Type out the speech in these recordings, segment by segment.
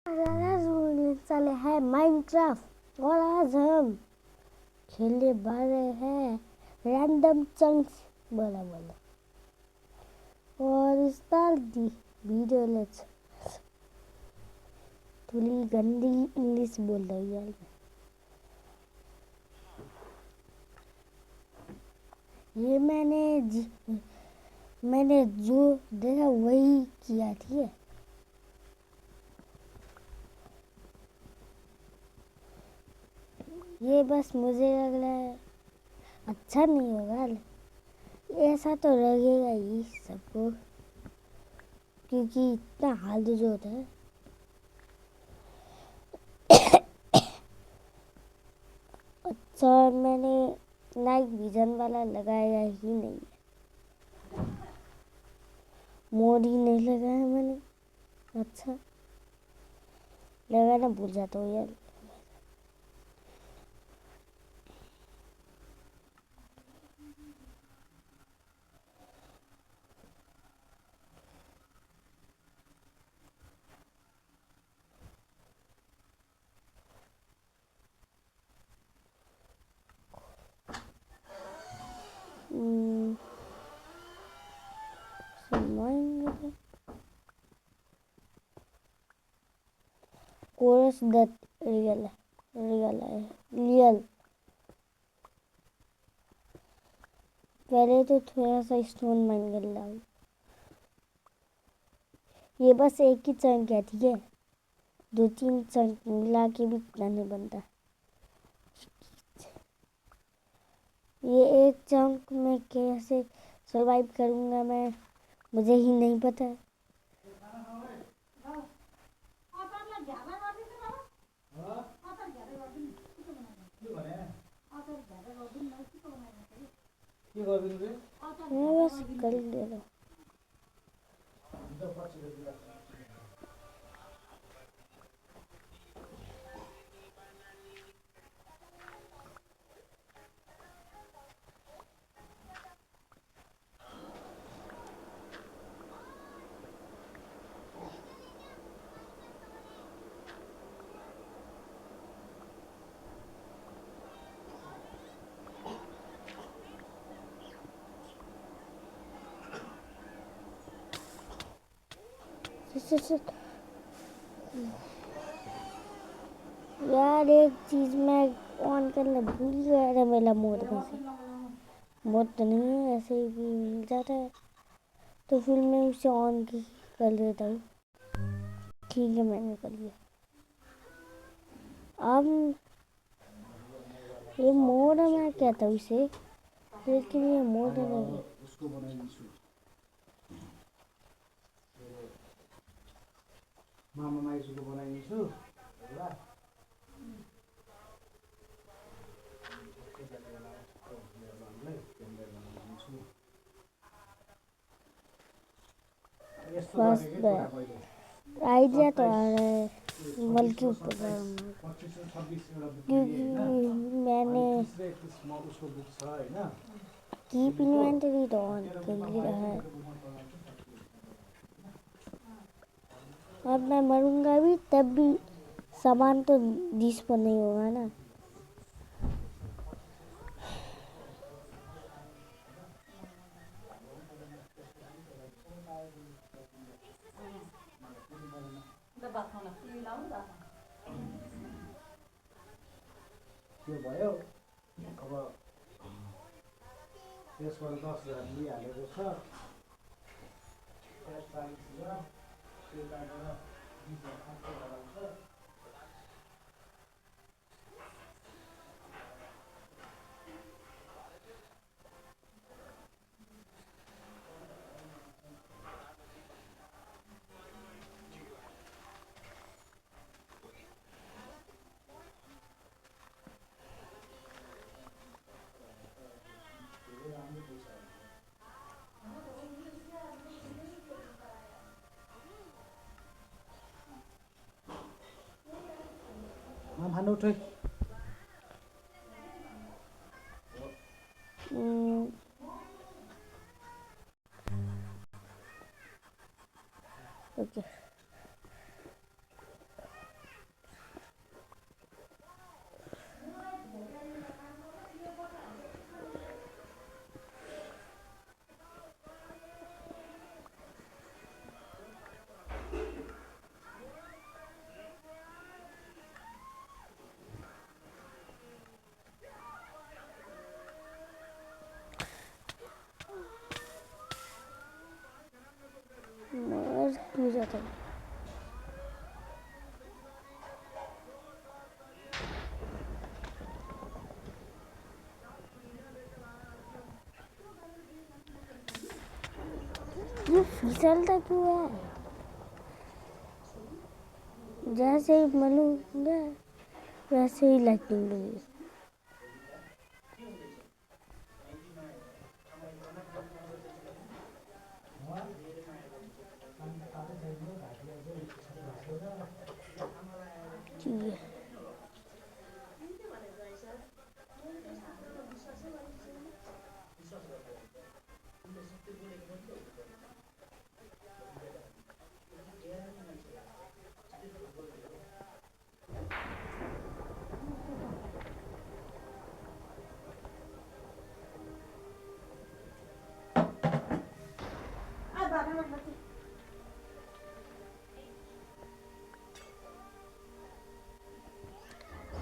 चले है माइनक्राफ्ट और आज हम खेलने वाले हैं रैंडम चंक्स बोला बोला और स्टार्ट दी वीडियो। लेट्स थोड़ी गंदी इंग्लिश बोल रही हूँ यार। ये मैंने जो देखा वही किया, ठीक है। ये बस मुझे लग रहा है अच्छा नहीं होगा, ऐसा तो लगेगा ही सबको क्योंकि इतना हार्ड जो होता है। अच्छा, मैंने नाइट विजन वाला लगाया ही नहीं है, मोड ही नहीं लगाया मैंने। अच्छा, लगाना भूल जाता हूँ यार। Course that real. पहले तो थोड़ा सा स्टोन माइन कर रहा हूँ। ये बस एक ही चंक है, ठीक है। 2-3 चंक मिला के भी इतना नहीं बनता। ये एक चंक में कैसे सरवाइव करूँगा मैं, मुझे ही नहीं पता। मैं बस कर ले रहा हूँ। यार एक चीज मैं ऑन करना भूल गया था, मेरा मोड में से। मोड तो नहीं है, ऐसे ही भी मिल जाता है तो फिर मैं उसे ऑन कर लेता हूँ। ठीक है, मैंने कर लिया। अब ये मोड मैं कहता हूँ इसे, लेकिन ये मोड नहीं। फर्स्ट आइडिया तो आ रहा है बल्कि ऊपर क्योंकि मैंने कीप इन्वेंटरी तो ऑन कर ही रहा है। अब मैं मरूंगा भी तब भी सामान तो जिस पर नहीं होगा ना। त्यो भयो अब त्यसबाट 10,000 लिइहालेको छ। 40,000 त्यो काटेर 20,000 गराउँछ। उठे ओके, फिसलता क्यों है? जैसे ही मलूंगा वैसे ही लाइटिंग लगी। ठीक है।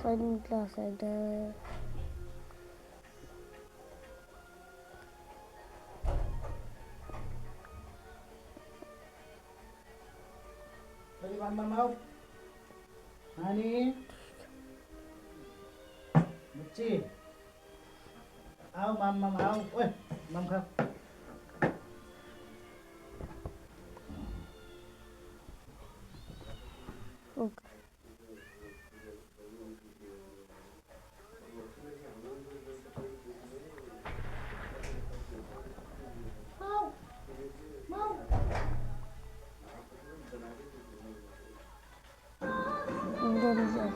फन क्लास है इधर। चलिए माम आओ। नानी बच्ची आओ, माम आओ। ओए माम खाओ। ओके। इधर इधर।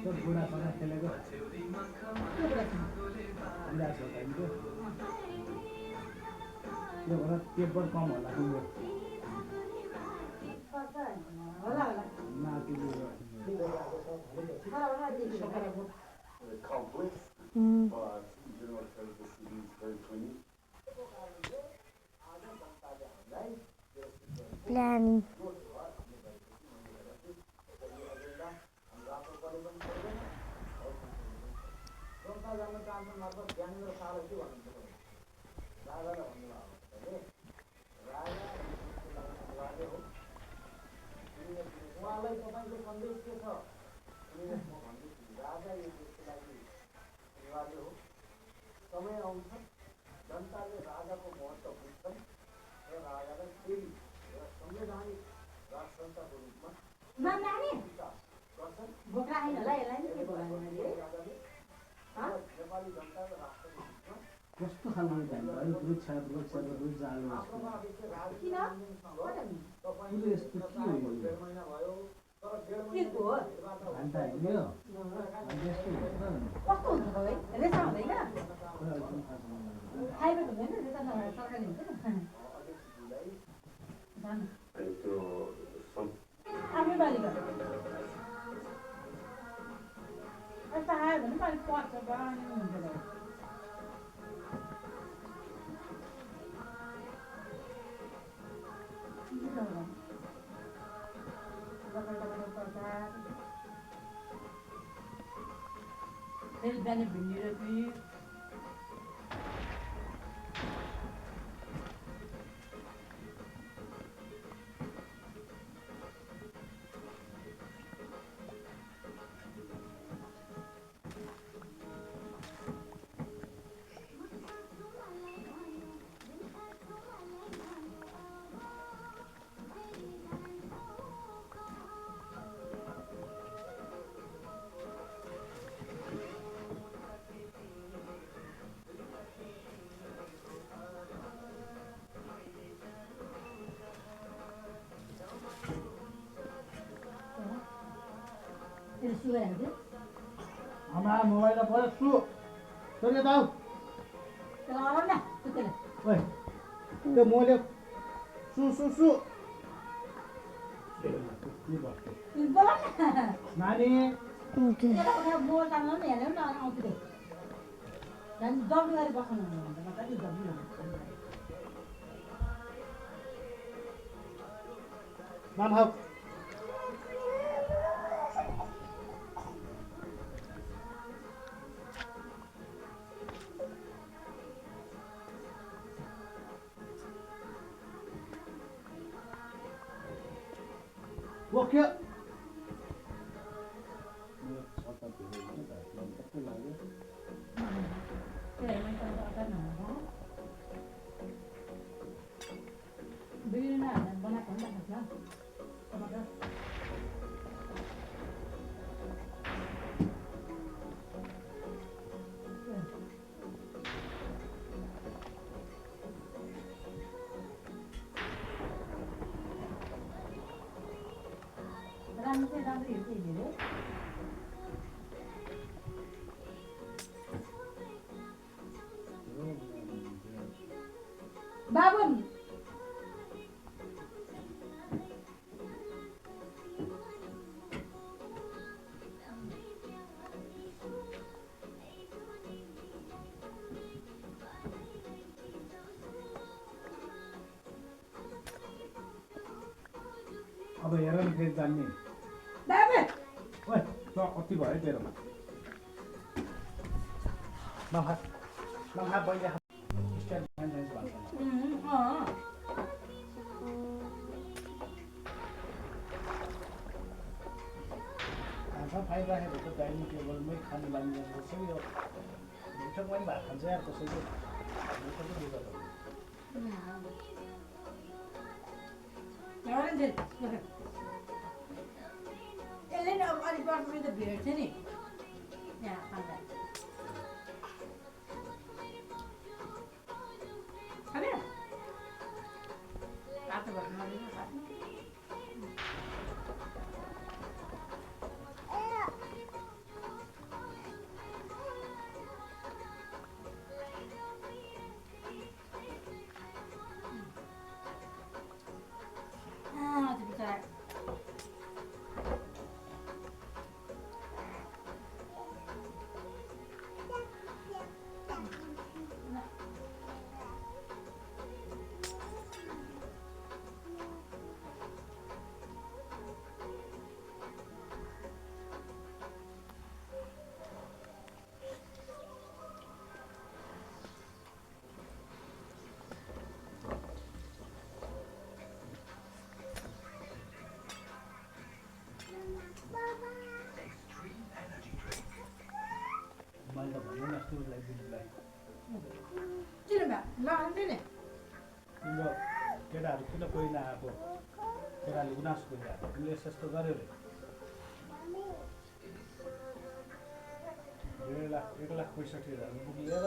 तो बुढ़ा सा खेलेगा। अंदाज होता है इनको। ये बड़ा पेपर कम होला तुमको। ना कि complex, hmm. but in general terms, the city is very clean. Planning. उहाँलाई तपाईँको सन्देश के छ? म भन्दैछु, राजा यो देशको लागि अनिवार्य हो। समय आउँछ जनताले राजाको महत्त्व बुझ्छन् र राजालाई फेरि एउटा संवैधानिक राजतन्त्रको रूपमा गर्छन्। नेपाली जनता र राष्ट्रको बिचमा कस्तो खालको अलिक वृक्ष जानु यस्तो के हो यो? घन्टा हिँड्यो कस्तो हुन्छ त है रेसा हुँदैन प्राइभेट हुँदैन रेसा सरकारी हुन्छ नि आफ्नो बारीमा यस्तो आयो भने पनि अलिक पर्छ बानी हुन्छ फेरि बिहान भिन्डी रोपी आमा मोबाइलमा पऱ्यो सु चले जाऊ। ओए त्यो मोले सु सु सु नानी नाम हाउ वो क्या बाबु अब हेर नि फेरि जान्ने बाबु ओइ ल कति भयो तेरो नखा बहिले स्ट्यान्ड फाइनेन्स भन्छ खान्छ फाइराखेको त डाइनिङ टेबलमै खानु लागि गर्नुपर्छ यो बैठकमा पनि भात खान्छ यार कसैको बैठकै दिएको त यसले नि अब अलिक वर्षमा त भेट्छ नि यहाँ खाँदा खाने रातो भात नलिनु खाने त्यो बिचरा मैले त भन्नु नि अस्ति उसलाई दिदीलाई किन भ्या नखान्थ्यो नि तिम्रो केटाहरू किन कोही नआएको केटाले गुनासो गरिरहेको तिमीले यस्तो गर्यो रे 1,65,000 बुक लिएर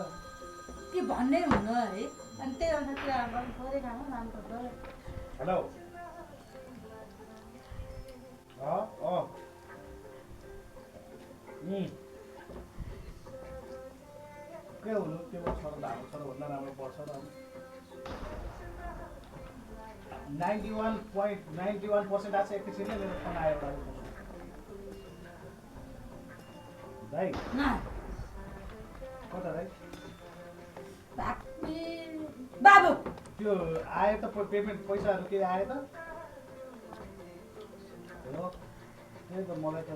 त्यो भन्नै हुनु है अनि त्यही अनुसार त्यो अब थोरै खानु राम्रो पर्छ हेलो के हुनु त्यो छोरो भएको छोरो भन्दा राम्रो पर्छ र 91% आएको छ एकैछिनमै मेरो फोन आयो एउटा दाइ कता दाइ बाबु त्यो आयो त पेमेन्ट पैसाहरू के आयो त हो त्यही त मलाई त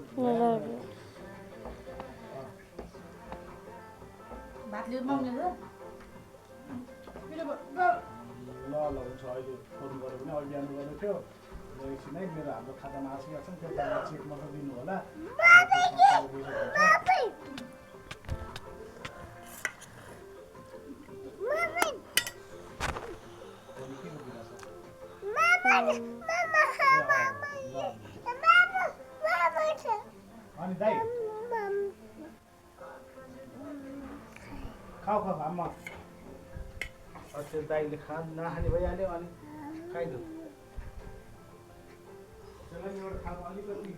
भात लिएर माग्ने ल हुन्छ अहिले फोन गऱ्यो भने अहिले बिहान गर्नु थियो एकछिन है मेरो हाम्रो खातामा आइसकेको छ नि त्यो चेक मात्र दिनु होला अनि दाइ खाऊ आमा त्यो दाइले नखाने भइहाल्यो अनि खाइदियो त्यसलाई एउटा खानु अलिकति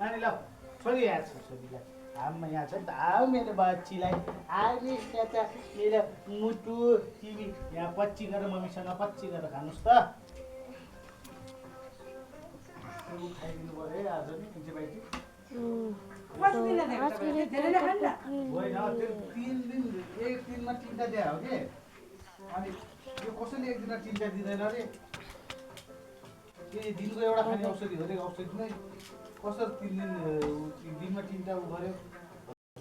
नानी ल छोरी यहाँ छ छोरीलाई आमा यहाँ छ नि त आऊ मेरो बच्चीलाई आउने त्यहाँ मेरो मुटु तिमी यहाँ पच्ची गरेर मम्मीसँग पच्ची गरेर खानुहोस् त खाइदिनु पऱ्यो है आज नि होइन त्यो 3 दिन एक दिनमा 3टा दिए हो कि अनि यो कसैले एक दिनमा 3टा दिँदैन अरे के दिनको एउटा खाने औषधि हो रे औषधि नै कसरी 3 दिनमा 3टा उ गर्यो